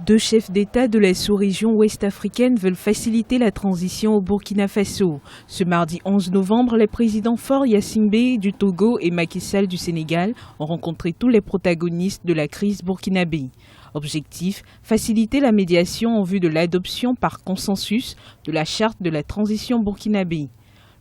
Deux chefs d'État de la sous-région ouest-africaine veulent faciliter la transition au Burkina Faso. Ce mardi 11 novembre, les présidents Faure Gnassingbé du Togo et Macky Sall du Sénégal ont rencontré tous les protagonistes de la crise burkinabé. Objectif, faciliter la médiation en vue de l'adoption par consensus de la charte de la transition burkinabé.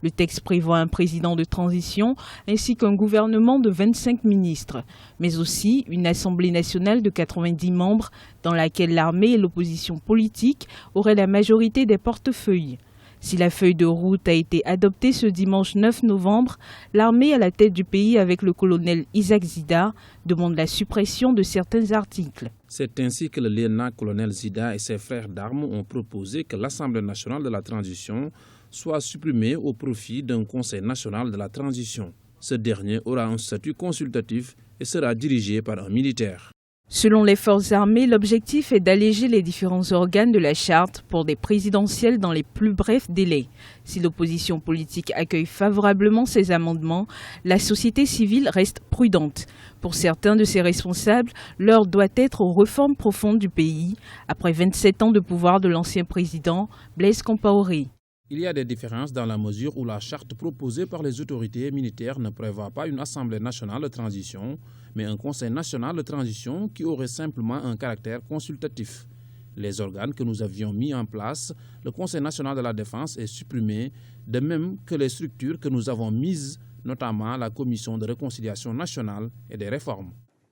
Le texte prévoit un président de transition ainsi qu'un gouvernement de 25 ministres, mais aussi une Assemblée nationale de 90 membres dans laquelle l'armée et l'opposition politique auraient la majorité des portefeuilles. Si la feuille de route a été adoptée ce dimanche 9 novembre, l'armée à la tête du pays avec le colonel Isaac Zida demande la suppression de certains articles. C'est ainsi que le lieutenant-colonel Zida et ses frères d'armes ont proposé que l'Assemblée nationale de la transition soit supprimée au profit d'un Conseil national de la transition. Ce dernier aura un statut consultatif et sera dirigé par un militaire. Selon les forces armées, l'objectif est d'alléger les différents organes de la charte pour des présidentielles dans les plus brefs délais. Si l'opposition politique accueille favorablement ces amendements, la société civile reste prudente. Pour certains de ses responsables, l'heure doit être aux réformes profondes du pays, après 27 ans de pouvoir de l'ancien président Blaise Compaoré. Il y a des différences dans la mesure où la charte proposée par les autorités militaires ne prévoit pas une Assemblée nationale de transition, mais un Conseil national de transition qui aurait simplement un caractère consultatif. Les organes que nous avions mis en place, le Conseil national de la défense est supprimé, de même que les structures que nous avons mises, notamment la Commission de réconciliation nationale et des réformes.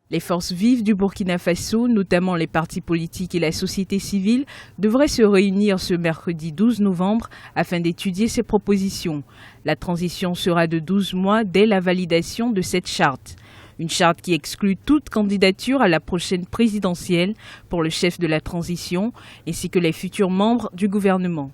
Les forces vives du Burkina Faso, notamment les partis politiques et la société civile, devraient se réunir ce mercredi 12 novembre afin d'étudier ces propositions. La transition sera de 12 mois dès la validation de cette charte. Une charte qui exclut toute candidature à la prochaine présidentielle pour le chef de la transition ainsi que les futurs membres du gouvernement.